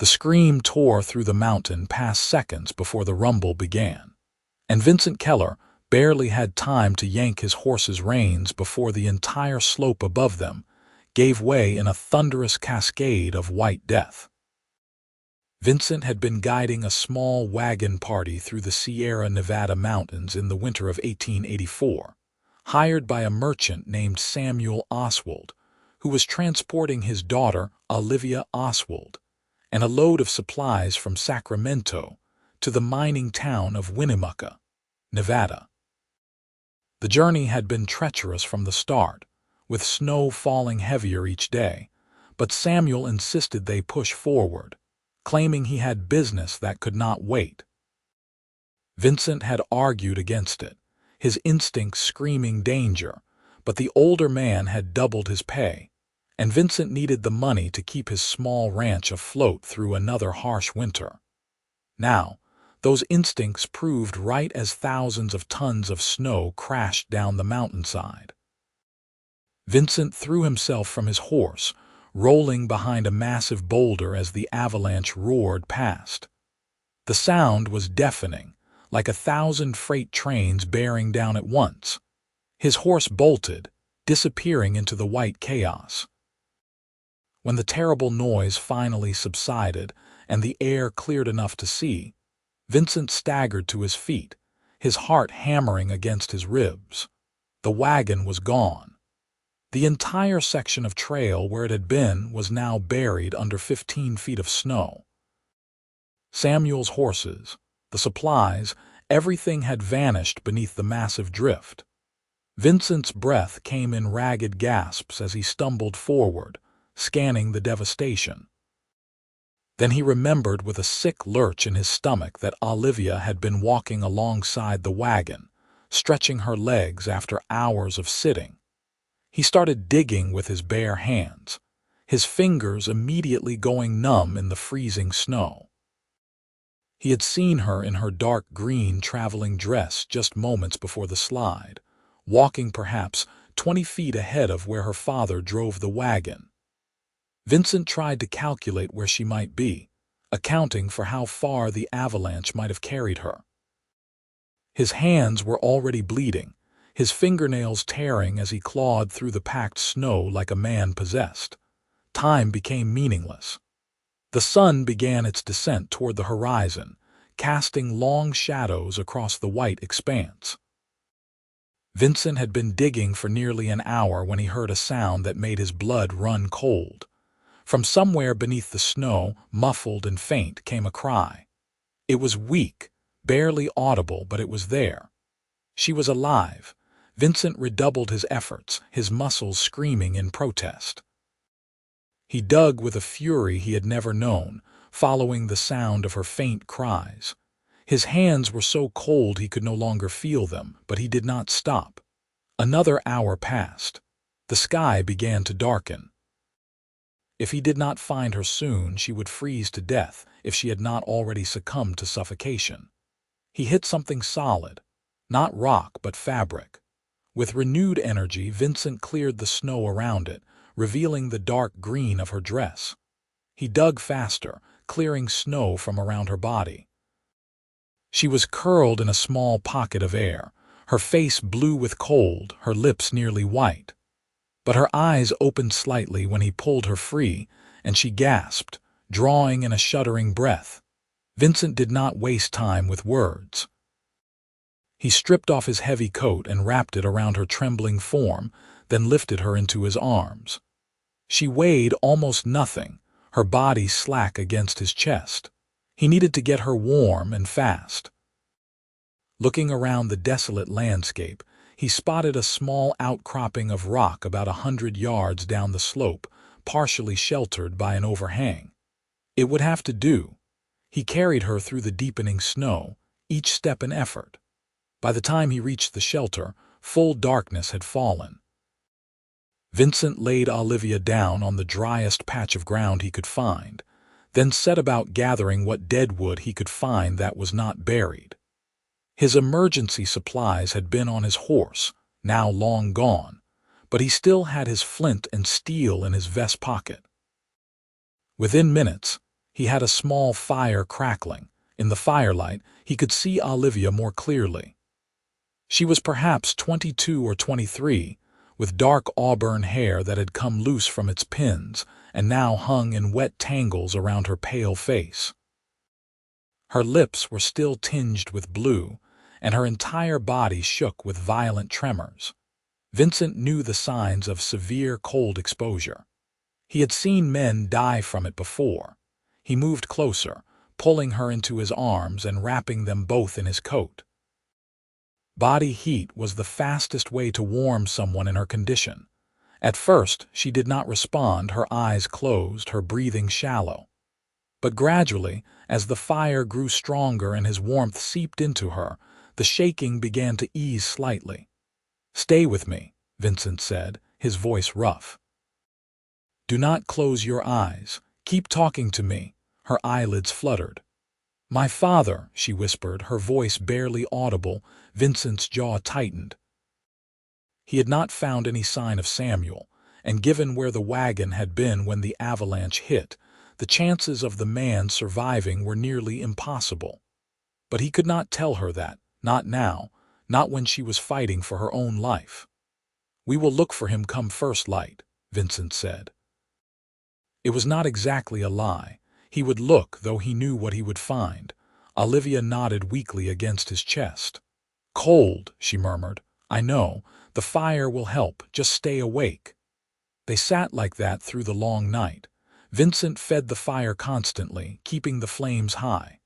The scream tore through the mountain past seconds before the rumble began, and Vincent Keller barely had time to yank his horse's reins before the entire slope above them gave way in a thunderous cascade of white death. Vincent had been guiding a small wagon party through the Sierra Nevada mountains in the winter of 1884, hired by a merchant named Samuel Oswald, who was transporting his daughter, Olivia Oswald, and a load of supplies from Sacramento to the mining town of Winnemucca, Nevada. The journey had been treacherous from the start, with snow falling heavier each day, but Samuel insisted they push forward, claiming he had business that could not wait. Vincent had argued against it, his instincts screaming danger, but the older man had doubled his pay, and Vincent needed the money to keep his small ranch afloat through another harsh winter. Now, those instincts proved right as thousands of tons of snow crashed down the mountainside. Vincent threw himself from his horse, rolling behind a massive boulder as the avalanche roared past. The sound was deafening, like 1,000 freight trains bearing down at once. His horse bolted, disappearing into the white chaos. When the terrible noise finally subsided and the air cleared enough to see, Vincent staggered to his feet, his heart hammering against his ribs. The wagon was gone. The entire section of trail where it had been was now buried under 15 feet of snow. Samuel's horses, the supplies, everything had vanished beneath the massive drift. Vincent's breath came in ragged gasps as he stumbled forward, scanning the devastation. Then he remembered with a sick lurch in his stomach that Olivia had been walking alongside the wagon, stretching her legs after hours of sitting. He started digging with his bare hands, his fingers immediately going numb in the freezing snow. He had seen her in her dark green traveling dress just moments before the slide, walking perhaps 20 feet ahead of where her father drove the wagon. Vincent tried to calculate where she might be, accounting for how far the avalanche might have carried her. His hands were already bleeding, his fingernails tearing as he clawed through the packed snow like a man possessed. Time became meaningless. The sun began its descent toward the horizon, casting long shadows across the white expanse. Vincent had been digging for nearly an hour when he heard a sound that made his blood run cold. From somewhere beneath the snow, muffled and faint, came a cry. It was weak, barely audible, but it was there. She was alive. Vincent redoubled his efforts, his muscles screaming in protest. He dug with a fury he had never known, following the sound of her faint cries. His hands were so cold he could no longer feel them, but he did not stop. Another hour passed. The sky began to darken. If he did not find her soon, she would freeze to death if she had not already succumbed to suffocation. He hit something solid, not rock but fabric. With renewed energy, Vincent cleared the snow around it, revealing the dark green of her dress. He dug faster, clearing snow from around her body. She was curled in a small pocket of air, her face blue with cold, her lips nearly white. But her eyes opened slightly when he pulled her free, and she gasped, drawing in a shuddering breath. Vincent did not waste time with words. He stripped off his heavy coat and wrapped it around her trembling form, then lifted her into his arms. She weighed almost nothing, her body slack against his chest. He needed to get her warm and fast. Looking around the desolate landscape, he spotted a small outcropping of rock about 100 yards down the slope, partially sheltered by an overhang. It would have to do. He carried her through the deepening snow, each step an effort. By the time he reached the shelter, full darkness had fallen. Vincent laid Olivia down on the driest patch of ground he could find, then set about gathering what dead wood he could find that was not buried. His emergency supplies had been on his horse, now long gone, but he still had his flint and steel in his vest pocket. Within minutes, He had a small fire crackling. In the firelight, he could see Olivia more clearly. She was perhaps 22 or 23, with dark auburn hair that had come loose from its pins and now hung in wet tangles around her pale face. Her lips were still tinged with blue, and her entire body shook with violent tremors. Vincent knew the signs of severe cold exposure. He had seen men die from it before. He moved closer, pulling her into his arms and wrapping them both in his coat. Body heat was the fastest way to warm someone in her condition. At first, she did not respond, her eyes closed, her breathing shallow. But gradually, as the fire grew stronger and his warmth seeped into her, the shaking began to ease slightly. "Stay with me," Vincent said, his voice rough. "Do not close your eyes. Keep talking to me." Her eyelids fluttered. "My father," she whispered, her voice barely audible. Vincent's jaw tightened. He had not found any sign of Samuel, and given where the wagon had been when the avalanche hit, the chances of the man surviving were nearly impossible. But he could not tell her that, not now, not when she was fighting for her own life. "We will look for him come first light," Vincent said. It was not exactly a lie. He would look, though he knew what he would find. Olivia nodded weakly against his chest. "Cold," she murmured. "I know. The fire will help. Just stay awake." They sat like that through the long night. Vincent fed the fire constantly, keeping the flames high.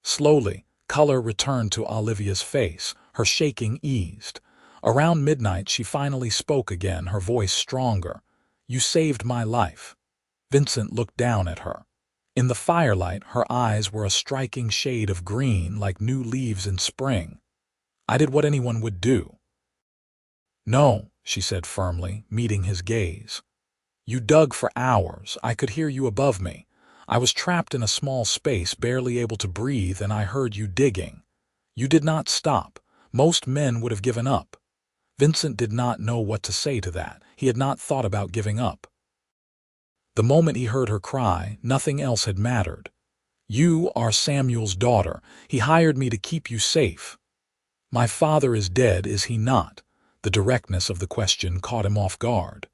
Slowly, color returned to Olivia's face. Her shaking eased. Around midnight, she finally spoke again, her voice stronger. "You saved my life." Vincent looked down at her. In the firelight, her eyes were a striking shade of green, like new leaves in spring. "I did what anyone would do." "No," she said firmly, meeting his gaze. "You dug for hours. I could hear you above me. I was trapped in a small space, barely able to breathe, and I heard you digging. You did not stop. Most men would have given up." Vincent did not know what to say to that. He had not thought about giving up. The moment he heard her cry, nothing else had mattered. "You are Samuel's daughter. He hired me to keep you safe." "My father is dead, is he not?" The directness of the question caught him off guard.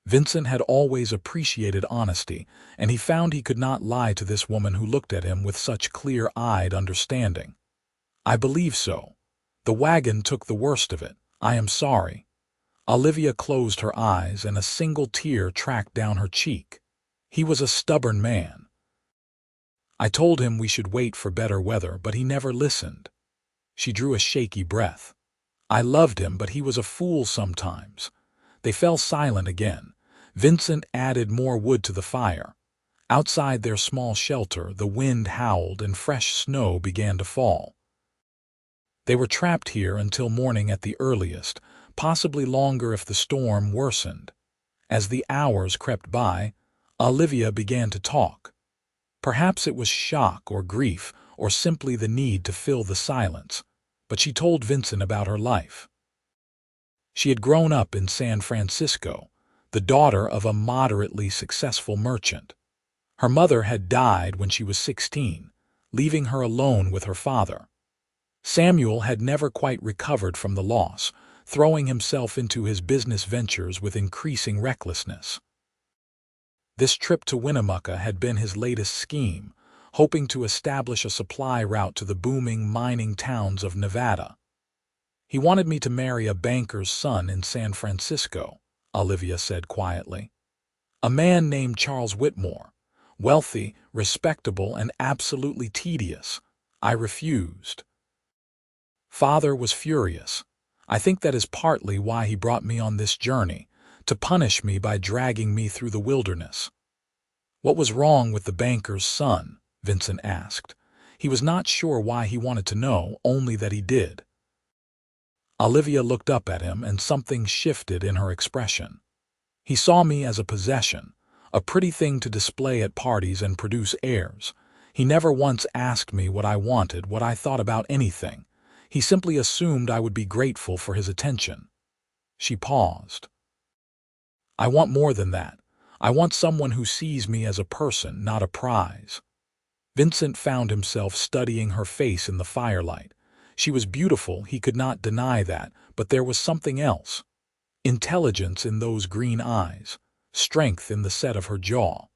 Vincent had always appreciated honesty, and he found he could not lie to this woman who looked at him with such clear-eyed understanding. "I believe so. The wagon took the worst of it. I am sorry." Olivia closed her eyes, and a single tear tracked down her cheek. He was a stubborn man. "I told him we should wait for better weather, but he never listened." She drew a shaky breath. "I loved him, but he was a fool sometimes." They fell silent again. Vincent added more wood to the fire. Outside their small shelter, the wind howled and fresh snow began to fall. They were trapped here until morning at the earliest, possibly longer if the storm worsened. As the hours crept by, Olivia began to talk. Perhaps it was shock or grief, or simply the need to fill the silence, but she told Vincent about her life. She had grown up in San Francisco, the daughter of a moderately successful merchant. Her mother had died when she was 16, leaving her alone with her father. Samuel had never quite recovered from the loss, throwing himself into his business ventures with increasing recklessness. This trip to Winnemucca had been his latest scheme, hoping to establish a supply route to the booming mining towns of Nevada. "He wanted me to marry a banker's son in San Francisco," Olivia said quietly. "A man named Charles Whitmore, wealthy, respectable, and absolutely tedious. I refused. Father was furious. I think that is partly why he brought me on this journey, to punish me by dragging me through the wilderness." "What was wrong with the banker's son?" Vincent asked. He was not sure why he wanted to know, only that he did. Olivia looked up at him, and something shifted in her expression. "He saw me as a possession, a pretty thing to display at parties and produce heirs. He never once asked me what I wanted, what I thought about anything. He simply assumed I would be grateful for his attention." She paused. "I want more than that. I want someone who sees me as a person, not a prize." Vincent found himself studying her face in the firelight. She was beautiful, he could not deny that, but there was something else. Intelligence in those green eyes, strength in the set of her jaw.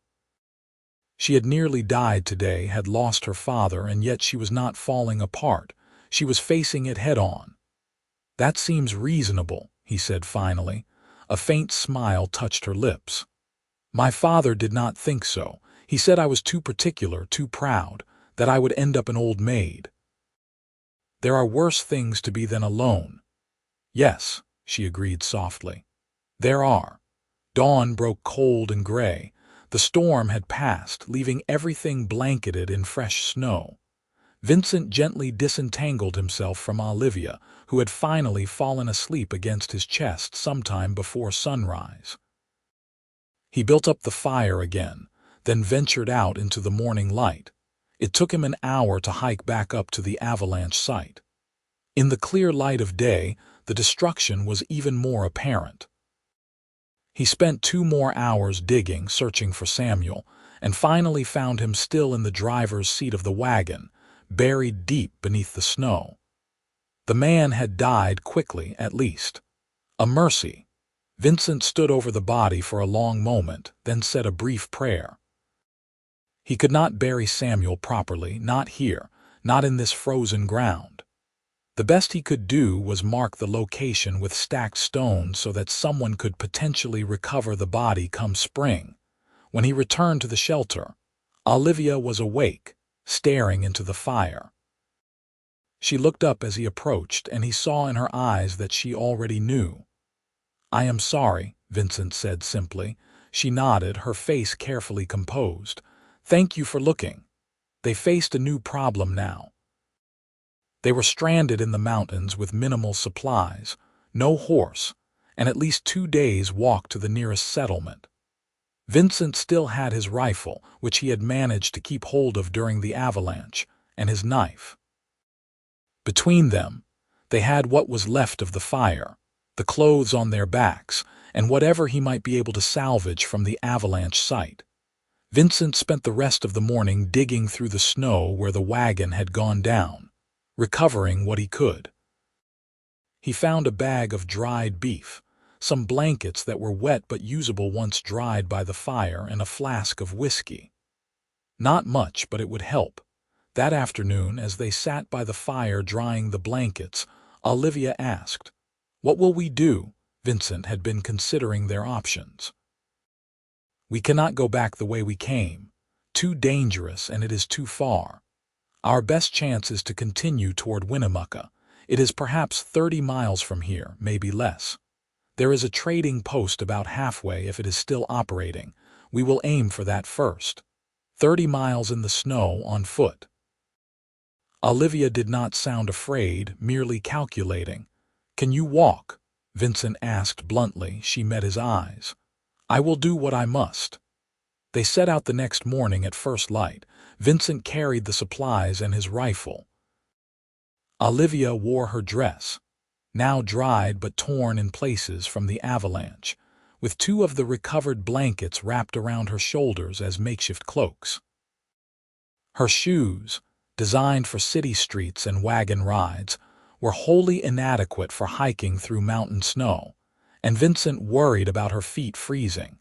She had nearly died today, had lost her father, and yet she was not falling apart. She was facing it head-on. "That seems reasonable," he said finally. A faint smile touched her lips. "My father did not think so. He said I was too particular, too proud, that I would end up an old maid." "There are worse things to be than alone." "Yes," she agreed softly. "There are." Dawn broke cold and gray. The storm had passed, leaving everything blanketed in fresh snow. Vincent gently disentangled himself from Olivia, who had finally fallen asleep against his chest sometime before sunrise. He built up the fire again, then ventured out into the morning light. It took him an hour to hike back up to the Avalanche site. In the clear light of day, the destruction was even more apparent. He spent 2 more hours digging, searching for Samuel, and finally found him still in the driver's seat of the wagon, buried deep beneath the snow. The man had died quickly, at least. A mercy. Vincent stood over the body for a long moment, then said a brief prayer. He could not bury Samuel properly, not here, not in this frozen ground. The best he could do was mark the location with stacked stones so that someone could potentially recover the body come spring. When he returned to the shelter, Olivia was awake, staring into the fire. She looked up as he approached, and he saw in her eyes that she already knew. "I am sorry," Vincent said simply. She nodded, her face carefully composed. "Thank you for looking." They faced a new problem now. They were stranded in the mountains with minimal supplies, no horse, and at least 2 days' walk to the nearest settlement. Vincent still had his rifle, which he had managed to keep hold of during the avalanche, and his knife. Between them, they had what was left of the fire, the clothes on their backs, and whatever he might be able to salvage from the avalanche site. Vincent spent the rest of the morning digging through the snow where the wagon had gone down, recovering what he could. He found a bag of dried beef, some blankets that were wet but usable once dried by the fire, and a flask of whiskey. Not much, but it would help. That afternoon, as they sat by the fire drying the blankets, Olivia asked, "What will we do?" Vincent had been considering their options. "We cannot go back the way we came. Too dangerous, and it is too far. Our best chance is to continue toward Winnemucca. It is perhaps 30 miles from here, maybe less. There is a trading post about halfway if it is still operating. We will aim for that first. 30 miles in the snow on foot." Olivia did not sound afraid, merely calculating. "Can you walk?" Vincent asked bluntly. She met his eyes. "I will do what I must." They set out the next morning at first light. Vincent carried the supplies and his rifle. Olivia wore her dress, now dried but torn in places from the avalanche, with 2 of the recovered blankets wrapped around her shoulders as makeshift cloaks. Her shoes, designed for city streets and wagon rides, were wholly inadequate for hiking through mountain snow, and Vincent worried about her feet freezing.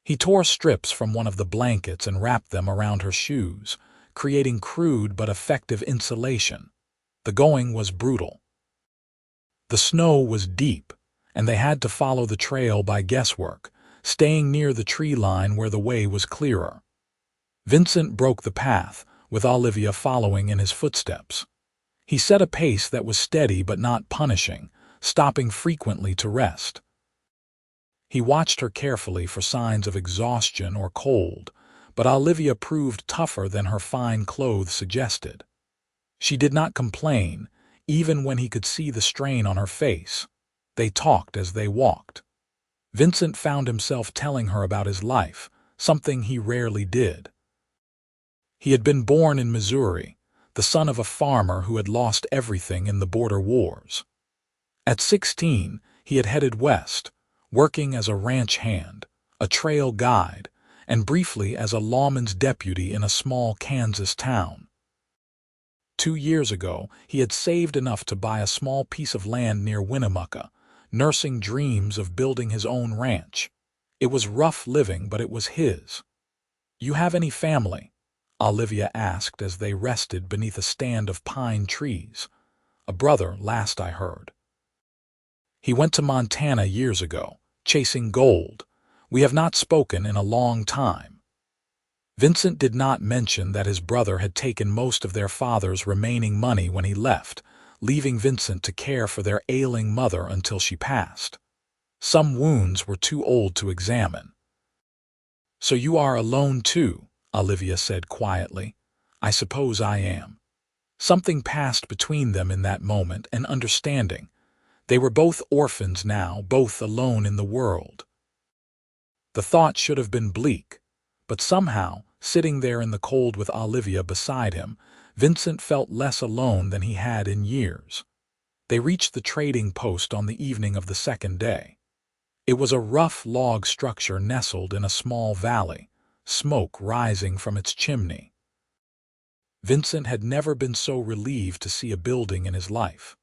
He tore strips from one of the blankets and wrapped them around her shoes, creating crude but effective insulation. The going was brutal. The snow was deep, and they had to follow the trail by guesswork, staying near the tree line where the way was clearer. Vincent broke the path, with Olivia following in his footsteps. He set a pace that was steady but not punishing, stopping frequently to rest. He watched her carefully for signs of exhaustion or cold, but Olivia proved tougher than her fine clothes suggested. She did not complain, even when he could see the strain on her face. They talked as they walked. Vincent found himself telling her about his life, something he rarely did. He had been born in Missouri, the son of a farmer who had lost everything in the border wars. At 16, he had headed west, working as a ranch hand, a trail guide, and briefly as a lawman's deputy in a small Kansas town. 2 years ago, he had saved enough to buy a small piece of land near Winnemucca, nursing dreams of building his own ranch. It was rough living, but it was his. "You have any family?" Olivia asked as they rested beneath a stand of pine trees. "A brother, last I heard. He went to Montana years ago, chasing gold. We have not spoken in a long time." Vincent did not mention that his brother had taken most of their father's remaining money when he left, leaving Vincent to care for their ailing mother until she passed. Some wounds were too old to examine. "So you are alone too," Olivia said quietly. "I suppose I am." Something passed between them in that moment, an understanding. They were both orphans now, both alone in the world. The thought should have been bleak, but somehow, sitting there in the cold with Olivia beside him, Vincent felt less alone than he had in years. They reached the trading post on the evening of the second day. It was a rough log structure nestled in a small valley, smoke rising from its chimney. Vincent had never been so relieved to see a building in his life.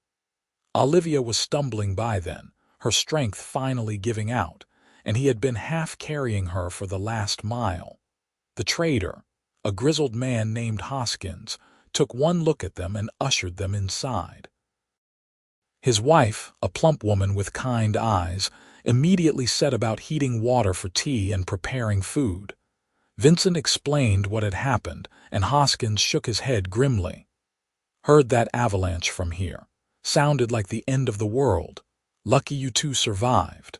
Olivia was stumbling by then, her strength finally giving out, and he had been half carrying her for the last mile. The trader, a grizzled man named Hoskins, took one look at them and ushered them inside. His wife, a plump woman with kind eyes, immediately set about heating water for tea and preparing food. Vincent explained what had happened, and Hoskins shook his head grimly. "Heard that avalanche from here. Sounded like the end of the world. Lucky you two survived."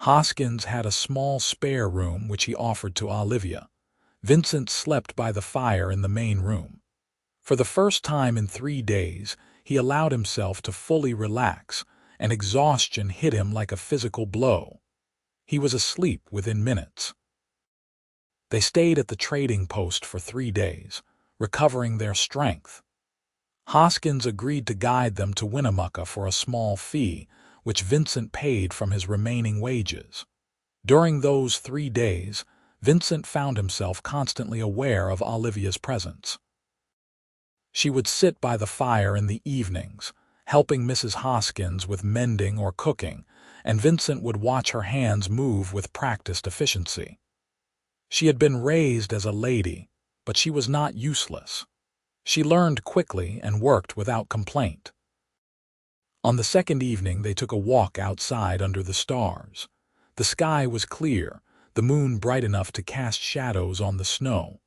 Hoskins had a small spare room which he offered to Olivia. Vincent slept by the fire in the main room. For the first time in 3 days, he allowed himself to fully relax, and exhaustion hit him like a physical blow. He was asleep within minutes. They stayed at the trading post for 3 days, recovering their strength. Hoskins agreed to guide them to Winnemucca for a small fee, which Vincent paid from his remaining wages. During those 3 days, Vincent found himself constantly aware of Olivia's presence. She would sit by the fire in the evenings, helping Mrs. Hoskins with mending or cooking, and Vincent would watch her hands move with practiced efficiency. She had been raised as a lady, but she was not useless. She learned quickly and worked without complaint. On the second evening, they took a walk outside under the stars. The sky was clear, the moon bright enough to cast shadows on the snow.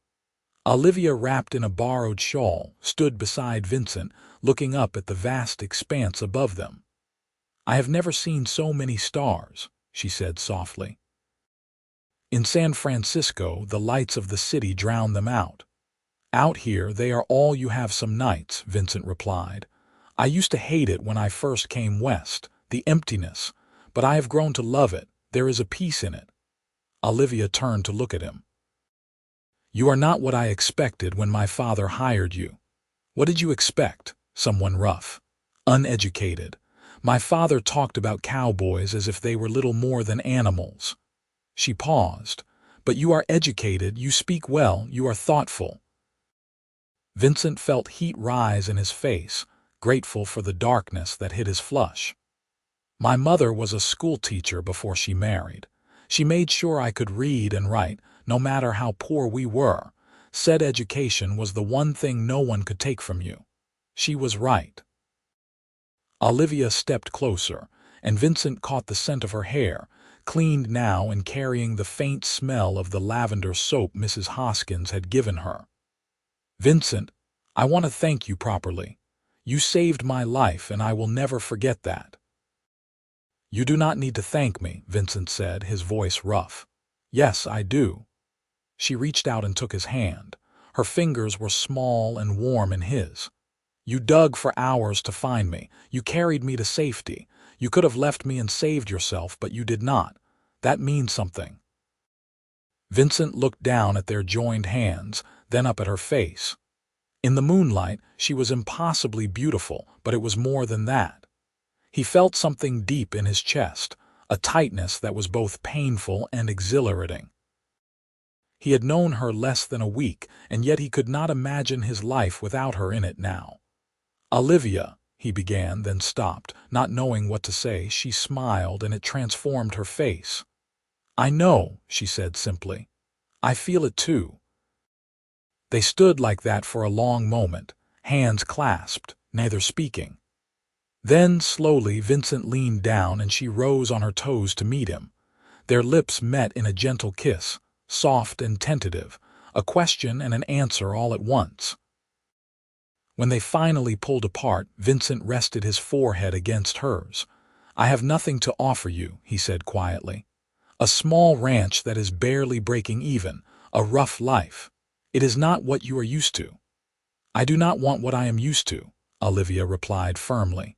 Olivia, wrapped in a borrowed shawl, stood beside Vincent, looking up at the vast expanse above them. "I have never seen so many stars," she said softly. "In San Francisco, the lights of the city drown them out. Out here, they are all you have some nights," Vincent replied. "I used to hate it when I first came west, the emptiness, but I have grown to love it. There is a peace in it." Olivia turned to look at him. "You are not what I expected when my father hired you." "What did you expect? Someone rough, uneducated. My father talked about cowboys as if they were little more than animals." She paused. "But you are educated, you speak well, you are thoughtful." Vincent felt heat rise in his face, grateful for the darkness that hid his flush. "My mother was a schoolteacher before she married. She made sure I could read and write, no matter how poor we were. Said education was the one thing no one could take from you. She was right." Olivia stepped closer, and Vincent caught the scent of her hair, cleaned now and carrying the faint smell of the lavender soap Mrs. Hoskins had given her. "Vincent, I want to thank you properly. You saved my life, and I will never forget that." "You do not need to thank me," Vincent said, his voice rough. "Yes, I do." She reached out and took his hand. Her fingers were small and warm in his. "You dug for hours to find me. You carried me to safety. You could have left me and saved yourself, but you did not. That means something." Vincent looked down at their joined hands, then up at her face. In the moonlight, she was impossibly beautiful, but it was more than that. He felt something deep in his chest, a tightness that was both painful and exhilarating. He had known her less than a week, and yet he could not imagine his life without her in it now. "Olivia," he began, then stopped, not knowing what to say. She smiled, and it transformed her face. "I know," she said simply. "I feel it too." They stood like that for a long moment, hands clasped, neither speaking. Then, slowly, Vincent leaned down and she rose on her toes to meet him. Their lips met in a gentle kiss, soft and tentative, a question and an answer all at once. When they finally pulled apart, Vincent rested his forehead against hers. "I have nothing to offer you," he said quietly. "A small ranch that is barely breaking even, a rough life. It is not what you are used to." "I do not want what I am used to," Olivia replied firmly.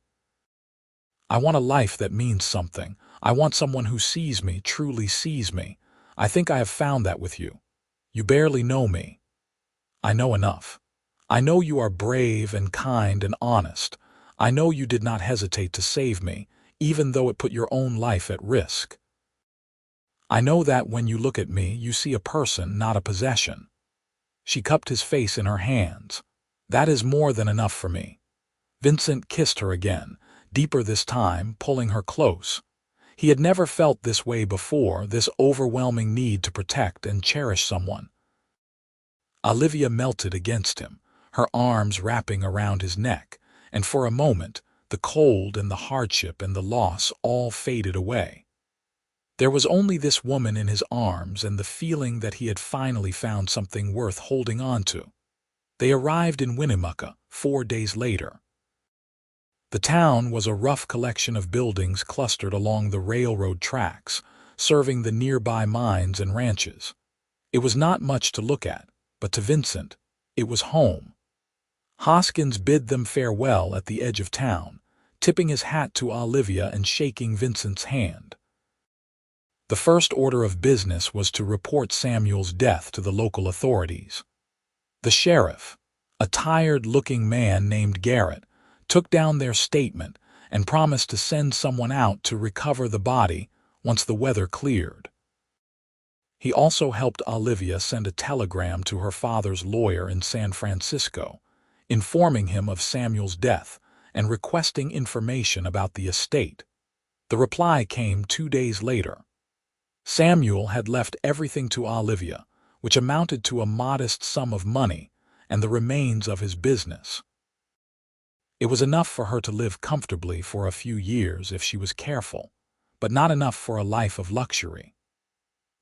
"I want a life that means something. I want someone who sees me, truly sees me. I think I have found that with you. You barely know me." "I know enough. I know you are brave and kind and honest. I know you did not hesitate to save me, even though it put your own life at risk. I know that when you look at me, you see a person, not a possession." She cupped his face in her hands. "That is more than enough for me." Vincent kissed her again, deeper this time, pulling her close. He had never felt this way before, this overwhelming need to protect and cherish someone. Olivia melted against him, her arms wrapping around his neck, and for a moment, the cold and the hardship and the loss all faded away. There was only this woman in his arms and the feeling that he had finally found something worth holding on to. They arrived in Winnemucca 4 days later. The town was a rough collection of buildings clustered along the railroad tracks, serving the nearby mines and ranches. It was not much to look at, but to Vincent, it was home. Hoskins bid them farewell at the edge of town, tipping his hat to Olivia and shaking Vincent's hand. The first order of business was to report Samuel's death to the local authorities. The sheriff, a tired-looking man named Garrett, took down their statement and promised to send someone out to recover the body once the weather cleared. He also helped Olivia send a telegram to her father's lawyer in San Francisco, informing him of Samuel's death and requesting information about the estate. The reply came 2 days later. Samuel had left everything to Olivia, which amounted to a modest sum of money and the remains of his business. It was enough for her to live comfortably for a few years if she was careful, but not enough for a life of luxury.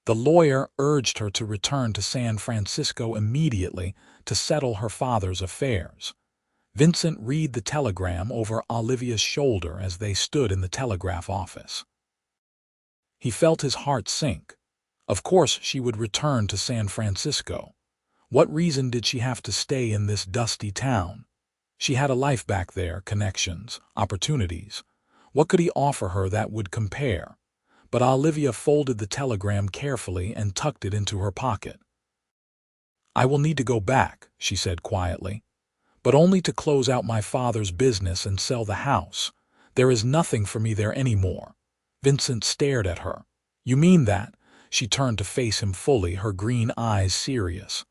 The lawyer urged her to return to San Francisco immediately to settle her father's affairs. Vincent read the telegram over Olivia's shoulder as they stood in the telegraph office. He felt his heart sink. Of course she would return to San Francisco. What reason did she have to stay in this dusty town? She had a life back there, connections, opportunities. What could he offer her that would compare? But Olivia folded the telegram carefully and tucked it into her pocket. "I will need to go back," she said quietly, "but only to close out my father's business and sell the house. There is nothing for me there anymore." Vincent stared at her. "You mean that?" She turned to face him fully, her green eyes serious.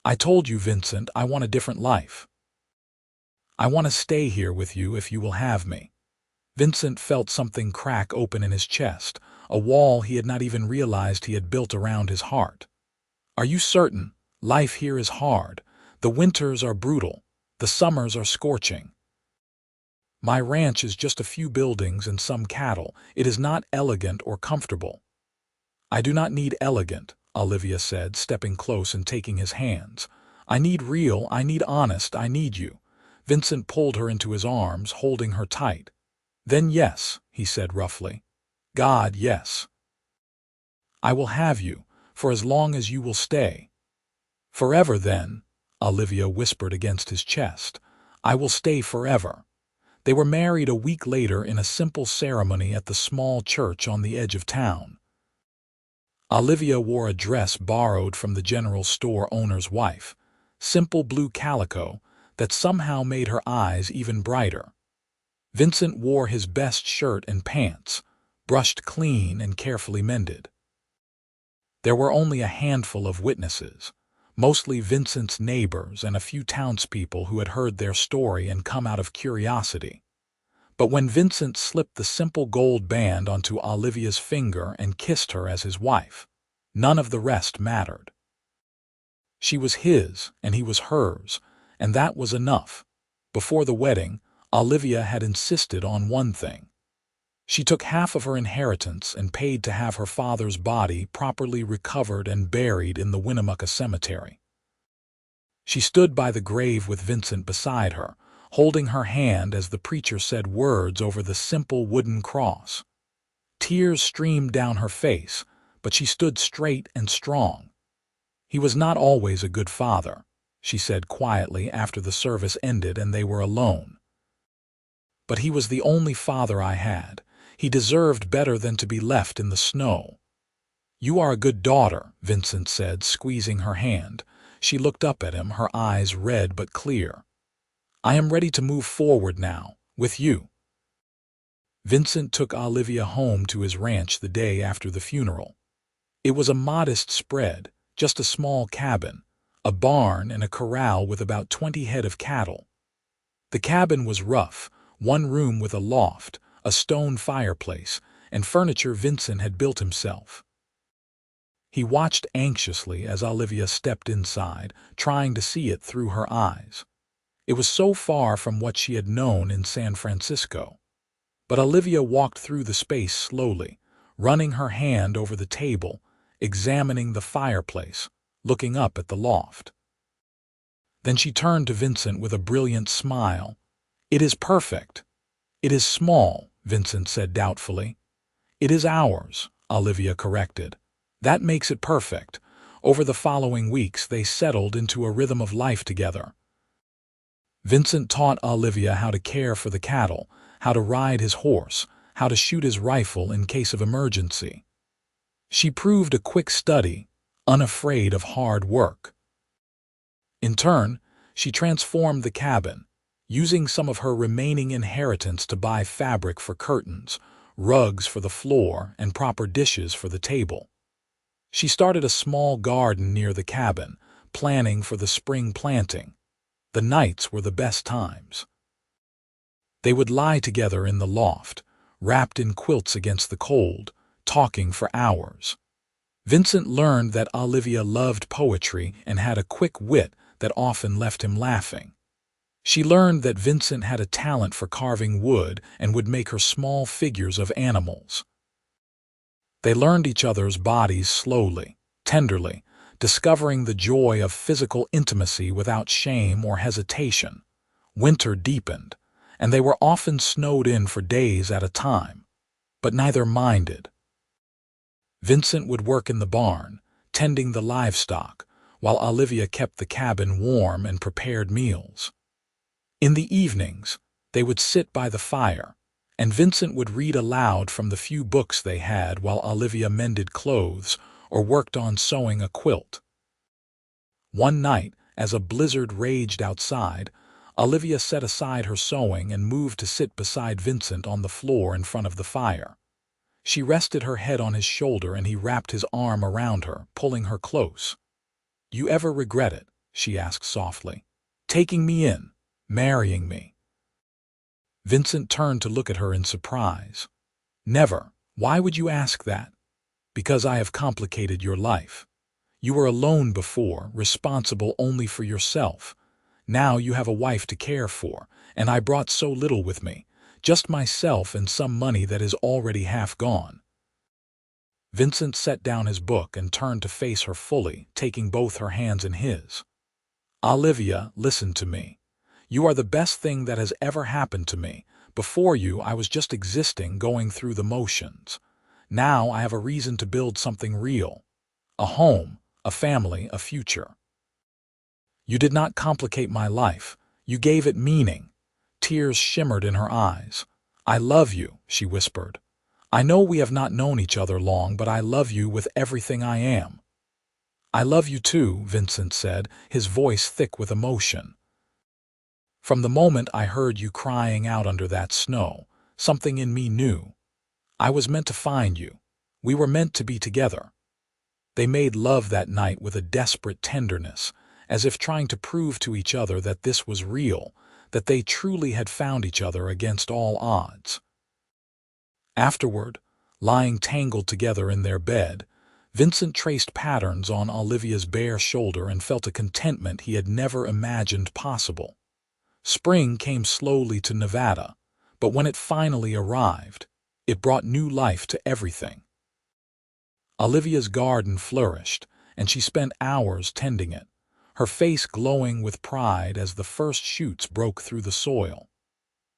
"I told you, Vincent, I want a different life. I want to stay here with you if you will have me." Vincent felt something crack open in his chest, a wall he had not even realized he had built around his heart. "Are you certain? Life here is hard. The winters are brutal. The summers are scorching. My ranch is just a few buildings and some cattle. It is not elegant or comfortable." "I do not need elegant," Olivia said, stepping close and taking his hands. "I need real, I need honest, I need you." Vincent pulled her into his arms, holding her tight. "Then yes," he said roughly. "God, yes. I will have you, for as long as you will stay." "Forever, then," Olivia whispered against his chest. "I will stay forever." They were married a week later in a simple ceremony at the small church on the edge of town. Olivia wore a dress borrowed from the general store owner's wife, simple blue calico that somehow made her eyes even brighter. Vincent wore his best shirt and pants, brushed clean and carefully mended. There were only a handful of witnesses, mostly Vincent's neighbors and a few townspeople who had heard their story and come out of curiosity. But when Vincent slipped the simple gold band onto Olivia's finger and kissed her as his wife, none of the rest mattered. She was his and he was hers, and that was enough. Before the wedding, Olivia had insisted on one thing. She took half of her inheritance and paid to have her father's body properly recovered and buried in the Winnemucca cemetery. She stood by the grave with Vincent beside her, holding her hand as the preacher said words over the simple wooden cross. Tears streamed down her face, but she stood straight and strong. "He was not always a good father," she said quietly after the service ended and they were alone. "But he was the only father I had. He deserved better than to be left in the snow." "You are a good daughter," Vincent said, squeezing her hand. She looked up at him, her eyes red but clear. "I am ready to move forward now, with you." Vincent took Olivia home to his ranch the day after the funeral. It was a modest spread, just a small cabin, a barn and a corral with about 20 head of cattle. The cabin was rough, one room with a loft, a stone fireplace, and furniture Vincent had built himself. He watched anxiously as Olivia stepped inside, trying to see it through her eyes. It was so far from what she had known in San Francisco. But Olivia walked through the space slowly, running her hand over the table, examining the fireplace, looking up at the loft. Then she turned to Vincent with a brilliant smile. "It is perfect." "It is small," Vincent said doubtfully. "It is ours," Olivia corrected. "That makes it perfect." Over the following weeks they settled into a rhythm of life together. Vincent taught Olivia how to care for the cattle, how to ride his horse, how to shoot his rifle in case of emergency. She proved a quick study, unafraid of hard work. In turn, she transformed the cabin, using some of her remaining inheritance to buy fabric for curtains, rugs for the floor, and proper dishes for the table. She started a small garden near the cabin, planning for the spring planting. The nights were the best times. They would lie together in the loft, wrapped in quilts against the cold, talking for hours. Vincent learned that Olivia loved poetry and had a quick wit that often left him laughing. She learned that Vincent had a talent for carving wood and would make her small figures of animals. They learned each other's bodies slowly, tenderly, discovering the joy of physical intimacy without shame or hesitation. Winter deepened, and they were often snowed in for days at a time, but neither minded. Vincent would work in the barn, tending the livestock, while Olivia kept the cabin warm and prepared meals. In the evenings, they would sit by the fire, and Vincent would read aloud from the few books they had while Olivia mended clothes or worked on sewing a quilt. One night, as a blizzard raged outside, Olivia set aside her sewing and moved to sit beside Vincent on the floor in front of the fire. She rested her head on his shoulder and he wrapped his arm around her, pulling her close. "You ever regret it?" she asked softly. "Taking me in, marrying me?" Vincent turned to look at her in surprise. "Never. Why would you ask that?" "Because I have complicated your life. You were alone before, responsible only for yourself. Now you have a wife to care for, and I brought so little with me, just myself and some money that is already half gone." Vincent set down his book and turned to face her fully, taking both her hands in his. "Olivia, listen to me. You are the best thing that has ever happened to me. Before you, I was just existing, going through the motions. Now I have a reason to build something real. A home, a family, a future. You did not complicate my life. You gave it meaning." Tears shimmered in her eyes. "I love you," she whispered. "I know we have not known each other long, but I love you with everything I am." "I love you too," Vincent said, his voice thick with emotion. "From the moment I heard you crying out under that snow, something in me knew. I was meant to find you. We were meant to be together." They made love that night with a desperate tenderness, as if trying to prove to each other that this was real, that they truly had found each other against all odds. Afterward, lying tangled together in their bed, Vincent traced patterns on Olivia's bare shoulder and felt a contentment he had never imagined possible. Spring came slowly to Nevada, but when it finally arrived, it brought new life to everything. Olivia's garden flourished, and she spent hours tending it, her face glowing with pride as the first shoots broke through the soil.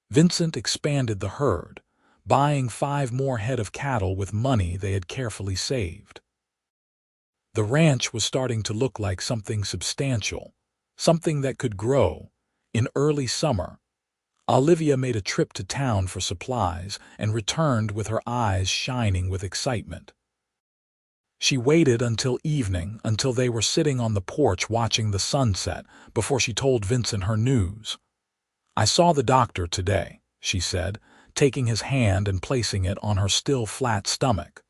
Vincent expanded the herd, buying 5 more head of cattle with money they had carefully saved. The ranch was starting to look like something substantial, something that could grow. In early summer, Olivia made a trip to town for supplies and returned with her eyes shining with excitement. She waited until evening, until they were sitting on the porch watching the sunset, before she told Vincent her news. "I saw the doctor today," she said, taking his hand and placing it on her still flat stomach.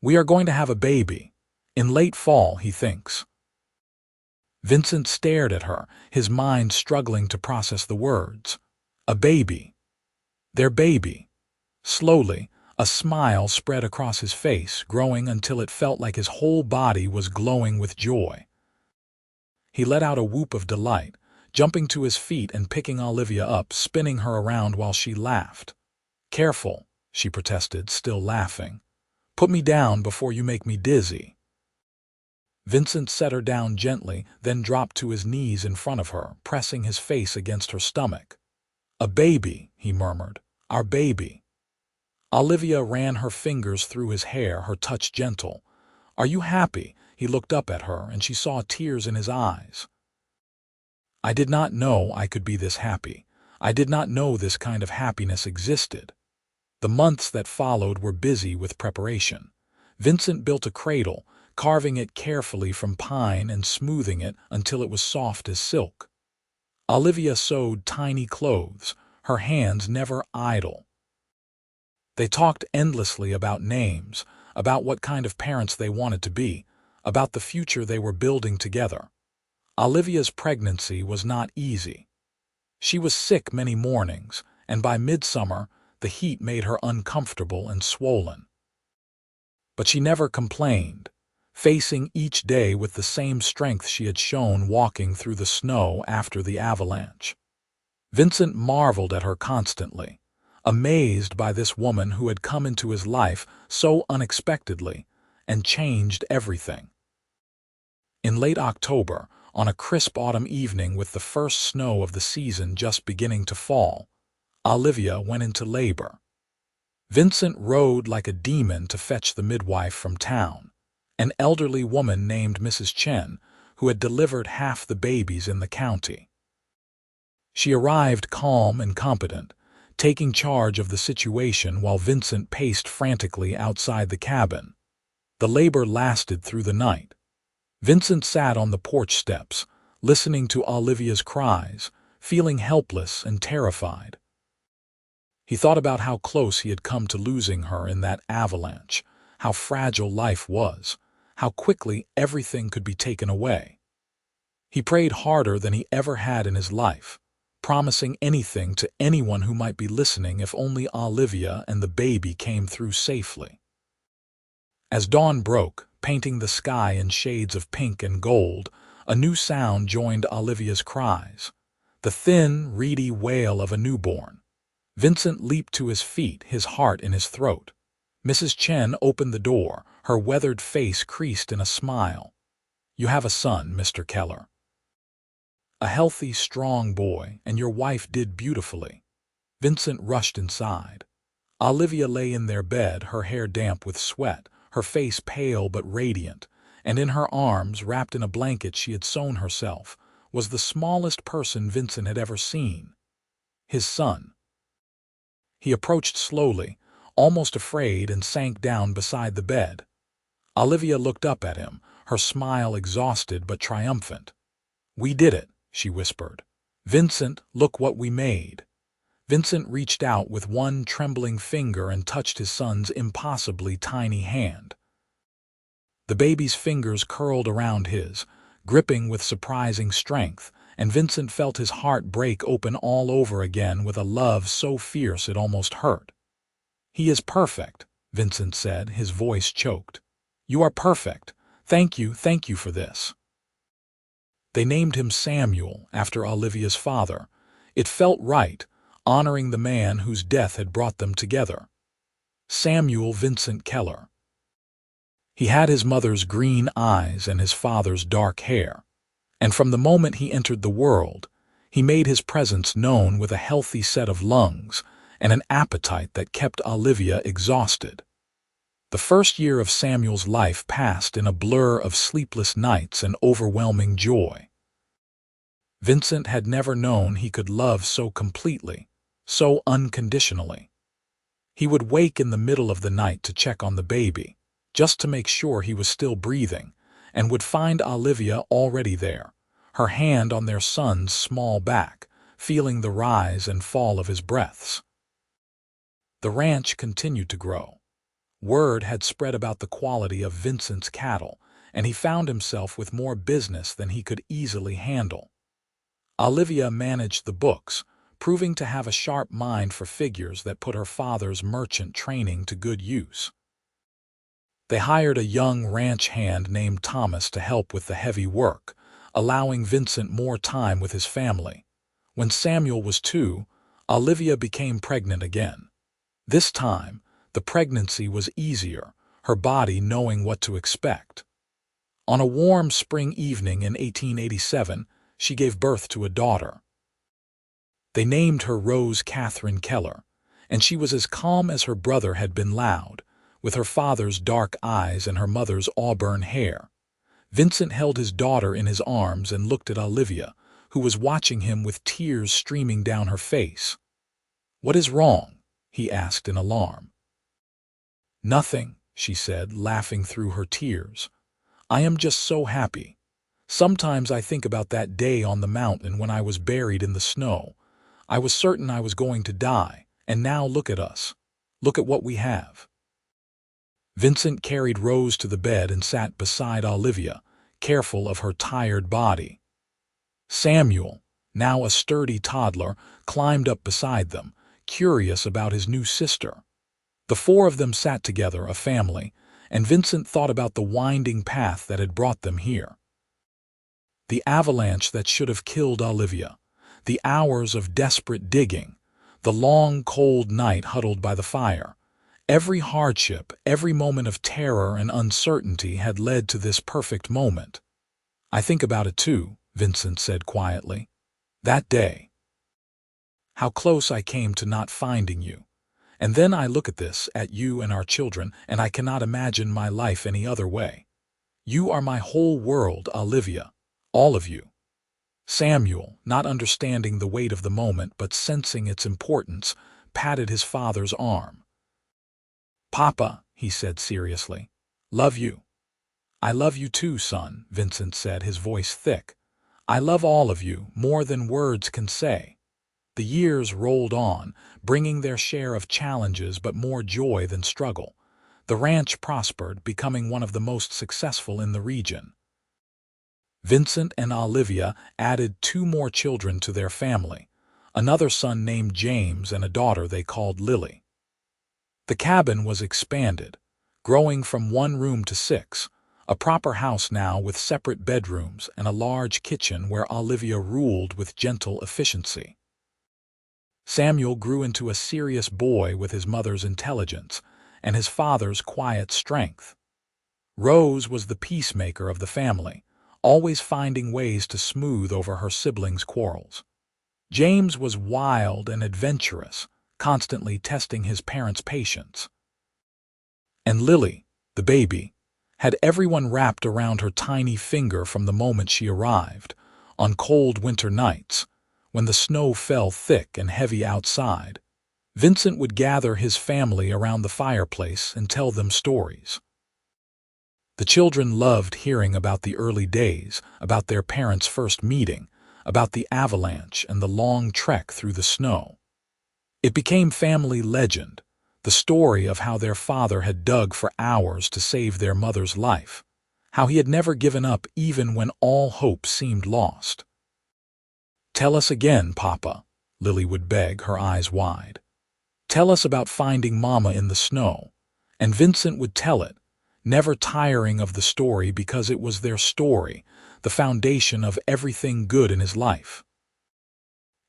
"We are going to have a baby. In late fall, he thinks." Vincent stared at her, his mind struggling to process the words. A baby. Their baby. Slowly, a smile spread across his face, growing until it felt like his whole body was glowing with joy. He let out a whoop of delight, jumping to his feet and picking Olivia up, spinning her around while she laughed. "Careful," she protested, still laughing. "Put me down before you make me dizzy." Vincent set her down gently, then dropped to his knees in front of her, pressing his face against her stomach. "A baby," he murmured. "Our baby." Olivia ran her fingers through his hair, her touch gentle. "Are you happy?" He looked up at her, and she saw tears in his eyes. "I did not know I could be this happy. I did not know this kind of happiness existed." The months that followed were busy with preparation. Vincent built a cradle, carving it carefully from pine and smoothing it until it was soft as silk. Olivia sewed tiny clothes, her hands never idle. They talked endlessly about names, about what kind of parents they wanted to be, about the future they were building together. Olivia's pregnancy was not easy. She was sick many mornings, and by midsummer, the heat made her uncomfortable and swollen. But she never complained, facing each day with the same strength she had shown walking through the snow after the avalanche. Vincent marveled at her constantly, amazed by this woman who had come into his life so unexpectedly and changed everything. In late October, on a crisp autumn evening with the first snow of the season just beginning to fall, Olivia went into labor. Vincent rode like a demon to fetch the midwife from town, an elderly woman named Mrs. Chen, who had delivered half the babies in the county. She arrived calm and competent, taking charge of the situation while Vincent paced frantically outside the cabin. The labor lasted through the night. Vincent sat on the porch steps, listening to Olivia's cries, feeling helpless and terrified. He thought about how close he had come to losing her in that avalanche, how fragile life was, how quickly everything could be taken away. He prayed harder than he ever had in his life, promising anything to anyone who might be listening if only Olivia and the baby came through safely. As dawn broke, painting the sky in shades of pink and gold, a new sound joined Olivia's cries, the thin, reedy wail of a newborn. Vincent leaped to his feet, his heart in his throat. Mrs. Chen opened the door, her weathered face creased in a smile. "You have a son, Mr. Keller. A healthy, strong boy, and your wife did beautifully." Vincent rushed inside. Olivia lay in their bed, her hair damp with sweat, her face pale but radiant, and in her arms, wrapped in a blanket she had sewn herself, was the smallest person Vincent had ever seen. His son. He approached slowly, almost afraid, and sank down beside the bed. Olivia looked up at him, her smile exhausted but triumphant. "We did it," she whispered. "Vincent, look what we made." Vincent reached out with one trembling finger and touched his son's impossibly tiny hand. The baby's fingers curled around his, gripping with surprising strength, and Vincent felt his heart break open all over again with a love so fierce it almost hurt. "He is perfect," Vincent said, his voice choked. "You are perfect. Thank you for this." They named him Samuel, after Olivia's father. It felt right, honoring the man whose death had brought them together. Samuel Vincent Keller. He had his mother's green eyes and his father's dark hair, and from the moment he entered the world, he made his presence known with a healthy set of lungs and an appetite that kept Olivia exhausted. The first year of Samuel's life passed in a blur of sleepless nights and overwhelming joy. Vincent had never known he could love so completely, so unconditionally. He would wake in the middle of the night to check on the baby, just to make sure he was still breathing, and would find Olivia already there, her hand on their son's small back, feeling the rise and fall of his breaths. The ranch continued to grow. Word had spread about the quality of Vincent's cattle, and he found himself with more business than he could easily handle. Olivia managed the books, proving to have a sharp mind for figures that put her father's merchant training to good use. They hired a young ranch hand named Thomas to help with the heavy work, allowing Vincent more time with his family. When Samuel was 2, Olivia became pregnant again. This time, the pregnancy was easier, her body knowing what to expect. On a warm spring evening in 1887, she gave birth to a daughter. They named her Rose Catherine Keller, and she was as calm as her brother had been loud, with her father's dark eyes and her mother's auburn hair. Vincent held his daughter in his arms and looked at Olivia, who was watching him with tears streaming down her face. "What is wrong?" he asked in alarm. "Nothing," she said, laughing through her tears. "I am just so happy. Sometimes I think about that day on the mountain when I was buried in the snow. I was certain I was going to die, and now look at us. Look at what we have." Vincent carried Rose to the bed and sat beside Olivia, careful of her tired body. Samuel, now a sturdy toddler, climbed up beside them, curious about his new sister. The 4 of them sat together, a family, and Vincent thought about the winding path that had brought them here. The avalanche that should have killed Olivia, the hours of desperate digging, the long, cold night huddled by the fire. Every hardship, every moment of terror and uncertainty had led to this perfect moment. "I think about it too," Vincent said quietly. "That day. How close I came to not finding you. And then I look at this, at you and our children, and I cannot imagine my life any other way. You are my whole world, Olivia. All of you." Samuel, not understanding the weight of the moment but sensing its importance, patted his father's arm. "Papa," he said seriously, "love you." "I love you too, son," Vincent said, his voice thick. "I love all of you, more than words can say." The years rolled on, bringing their share of challenges but more joy than struggle. The ranch prospered, becoming one of the most successful in the region. Vincent and Olivia added 2 more children to their family, another son named James and a daughter they called Lily. The cabin was expanded, growing from 1 room to 6, a proper house now with separate bedrooms and a large kitchen where Olivia ruled with gentle efficiency. Samuel grew into a serious boy with his mother's intelligence and his father's quiet strength. Rose was the peacemaker of the family, always finding ways to smooth over her siblings' quarrels. James was wild and adventurous, constantly testing his parents' patience. And Lily, the baby, had everyone wrapped around her tiny finger from the moment she arrived, on cold winter nights, when the snow fell thick and heavy outside. Vincent would gather his family around the fireplace and tell them stories. The children loved hearing about the early days, about their parents' first meeting, about the avalanche and the long trek through the snow. It became family legend, the story of how their father had dug for hours to save their mother's life, how he had never given up even when all hope seemed lost. "Tell us again, Papa," Lily would beg, her eyes wide. "Tell us about finding Mama in the snow." And Vincent would tell it, never tiring of the story because it was their story, the foundation of everything good in his life.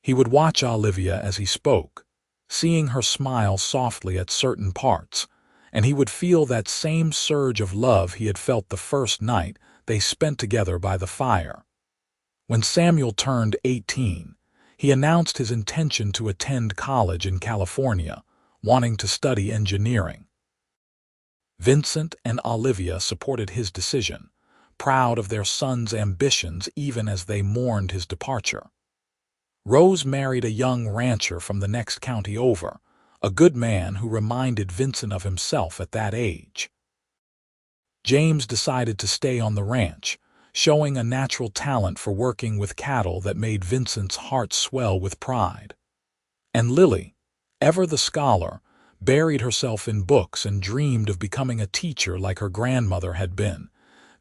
He would watch Olivia as he spoke, seeing her smile softly at certain parts, and he would feel that same surge of love he had felt the first night they spent together by the fire. When Samuel turned 18, he announced his intention to attend college in California, wanting to study engineering. Vincent and Olivia supported his decision, proud of their son's ambitions even as they mourned his departure. Rose married a young rancher from the next county over, a good man who reminded Vincent of himself at that age. James decided to stay on the ranch, showing a natural talent for working with cattle that made Vincent's heart swell with pride. And Lily, ever the scholar, buried herself in books and dreamed of becoming a teacher like her grandmother had been.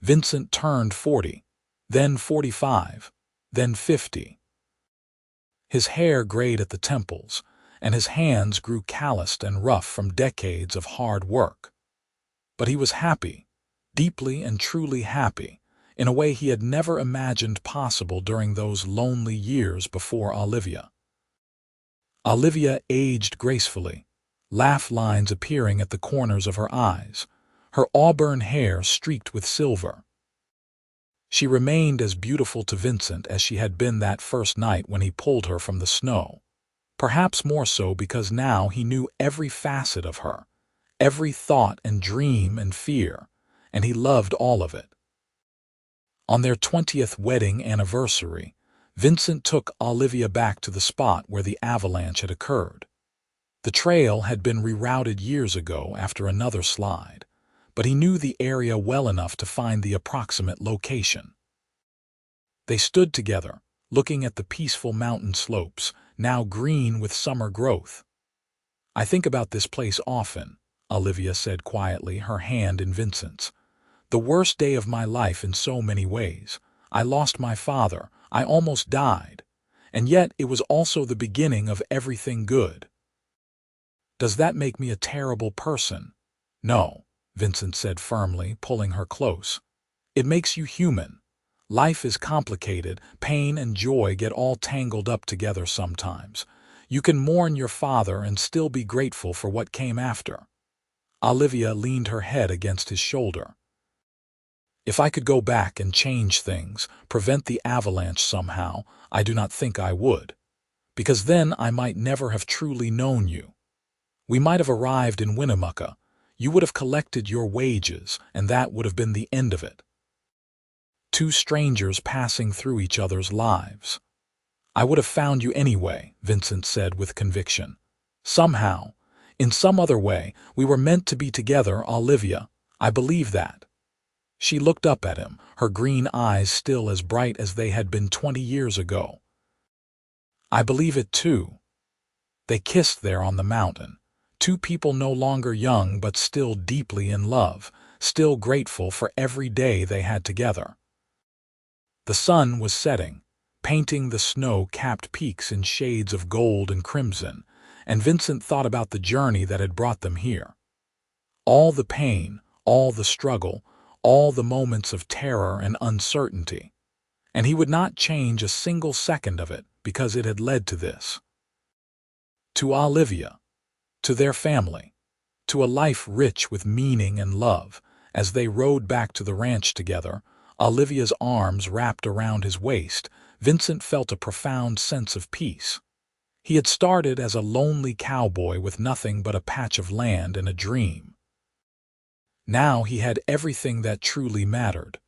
Vincent turned 40, then 45, then 50. His hair grayed at the temples, and his hands grew calloused and rough from decades of hard work. But he was happy, deeply and truly happy, in a way he had never imagined possible during those lonely years before Olivia. Olivia aged gracefully, laugh lines appearing at the corners of her eyes, her auburn hair streaked with silver. She remained as beautiful to Vincent as she had been that first night when he pulled her from the snow, perhaps more so because now he knew every facet of her, every thought and dream and fear, and he loved all of it. On their 20th wedding anniversary, Vincent took Olivia back to the spot where the avalanche had occurred. The trail had been rerouted years ago after another slide, but he knew the area well enough to find the approximate location. They stood together, looking at the peaceful mountain slopes, now green with summer growth. "I think about this place often," Olivia said quietly, her hand in Vincent's. "The worst day of my life in so many ways. I lost my father, I almost died, and yet it was also the beginning of everything good." "Does that make me a terrible person?" "No," Vincent said firmly, pulling her close. "It makes you human. Life is complicated, pain and joy get all tangled up together sometimes. You can mourn your father and still be grateful for what came after." Olivia leaned her head against his shoulder. "If I could go back and change things, prevent the avalanche somehow, I do not think I would. Because then I might never have truly known you. We might have arrived in Winnemucca. You would have collected your wages, and that would have been the end of it. Two strangers passing through each other's lives. I would have found you anyway," Vincent said with conviction. "Somehow, in some other way, we were meant to be together, Olivia. I believe that." She looked up at him, her green eyes still as bright as they had been 20 years ago. "I believe it too." They kissed there on the mountain. Two people no longer young but still deeply in love, still grateful for every day they had together. The sun was setting, painting the snow-capped peaks in shades of gold and crimson, and Vincent thought about the journey that had brought them here. All the pain, all the struggle, all the moments of terror and uncertainty, and he would not change a single second of it because it had led to this. To Olivia, to their family, to a life rich with meaning and love. As they rode back to the ranch together, Olivia's arms wrapped around his waist, Vincent felt a profound sense of peace. He had started as a lonely cowboy with nothing but a patch of land and a dream. Now he had everything that truly mattered.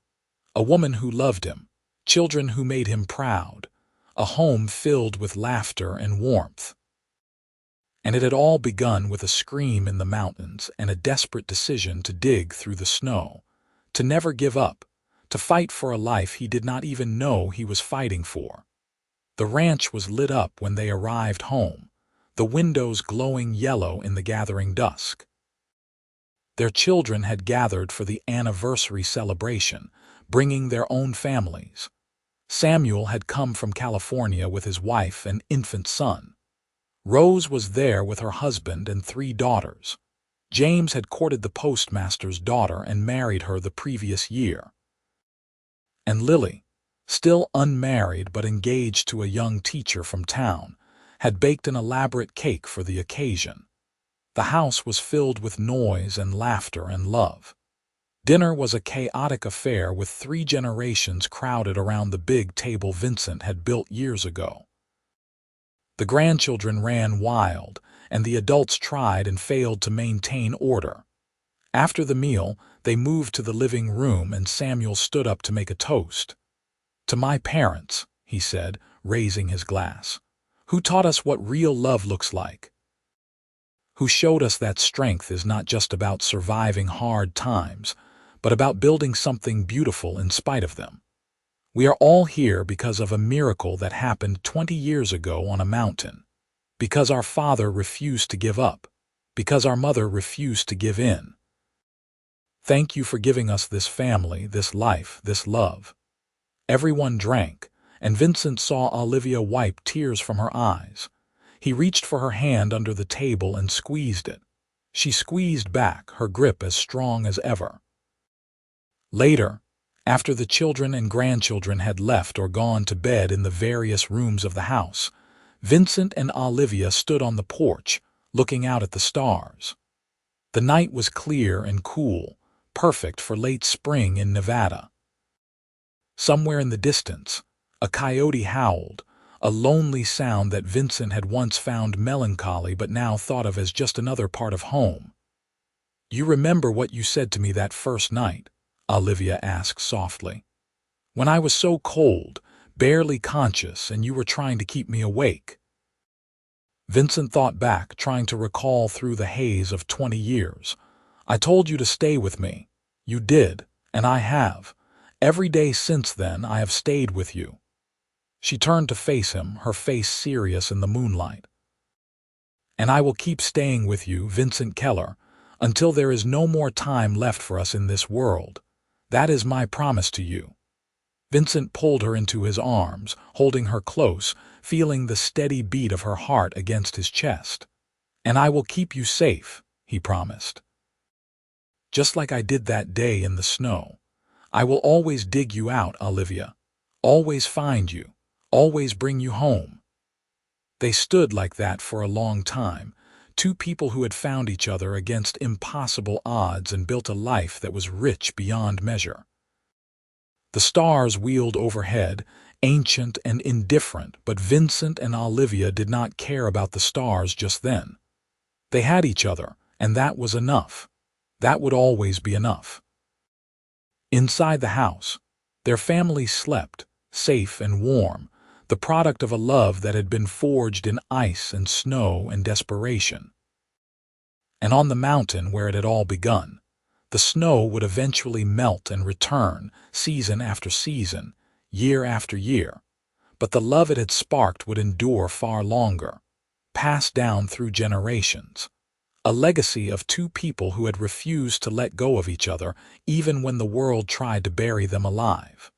A woman who loved him, children who made him proud, a home filled with laughter and warmth. And it had all begun with a scream in the mountains and a desperate decision to dig through the snow, to never give up, to fight for a life he did not even know he was fighting for. The ranch was lit up when they arrived home, the windows glowing yellow in the gathering dusk. Their children had gathered for the anniversary celebration, bringing their own families. Samuel had come from California with his wife and infant son. Rose was there with her husband and 3 daughters. James had courted the postmaster's daughter and married her the previous year. And Lily, still unmarried but engaged to a young teacher from town, had baked an elaborate cake for the occasion. The house was filled with noise and laughter and love. Dinner was a chaotic affair with 3 generations crowded around the big table Vincent had built years ago. The grandchildren ran wild, and the adults tried and failed to maintain order. After the meal, they moved to the living room and Samuel stood up to make a toast. "To my parents," he said, raising his glass, "who taught us what real love looks like. Who showed us that strength is not just about surviving hard times, but about building something beautiful in spite of them. We are all here because of a miracle that happened 20 years ago on a mountain. Because our father refused to give up. Because our mother refused to give in. Thank you for giving us this family, this life, this love." Everyone drank, and Vincent saw Olivia wipe tears from her eyes. He reached for her hand under the table and squeezed it. She squeezed back, her grip as strong as ever. Later, after the children and grandchildren had left or gone to bed in the various rooms of the house, Vincent and Olivia stood on the porch, looking out at the stars. The night was clear and cool, perfect for late spring in Nevada. Somewhere in the distance, a coyote howled, a lonely sound that Vincent had once found melancholy but now thought of as just another part of home. "You remember what you said to me that first night?" Olivia asked softly. "When I was so cold, barely conscious, and you were trying to keep me awake." Vincent thought back, trying to recall through the haze of 20 years. "I told you to stay with me. You did, and I have. Every day since then I have stayed with you." She turned to face him, her face serious in the moonlight. "And I will keep staying with you, Vincent Keller, until there is no more time left for us in this world. That is my promise to you." Vincent pulled her into his arms, holding her close, feeling the steady beat of her heart against his chest. "And I will keep you safe," he promised. "Just like I did that day in the snow. I will always dig you out, Olivia. Always find you. Always bring you home." They stood like that for a long time, 2 people who had found each other against impossible odds and built a life that was rich beyond measure. The stars wheeled overhead, ancient and indifferent, but Vincent and Olivia did not care about the stars just then. They had each other, and that was enough. That would always be enough. Inside the house, their family slept, safe and warm, the product of a love that had been forged in ice and snow and desperation. And on the mountain where it had all begun, the snow would eventually melt and return, season after season, year after year, but the love it had sparked would endure far longer, passed down through generations, a legacy of 2 people who had refused to let go of each other even when the world tried to bury them alive.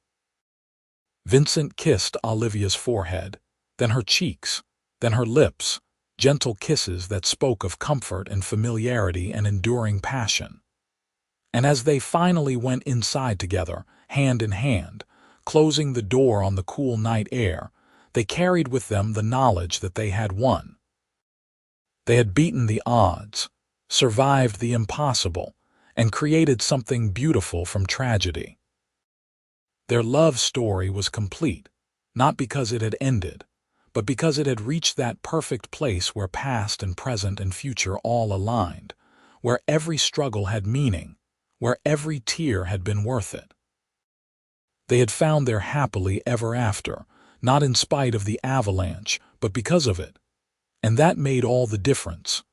Vincent kissed Olivia's forehead, then her cheeks, then her lips, gentle kisses that spoke of comfort and familiarity and enduring passion. And as they finally went inside together, hand in hand, closing the door on the cool night air, they carried with them the knowledge that they had won. They had beaten the odds, survived the impossible, and created something beautiful from tragedy. Their love story was complete, not because it had ended, but because it had reached that perfect place where past and present and future all aligned, where every struggle had meaning, where every tear had been worth it. They had found their happily ever after, not in spite of the avalanche, but because of it. And that made all the difference.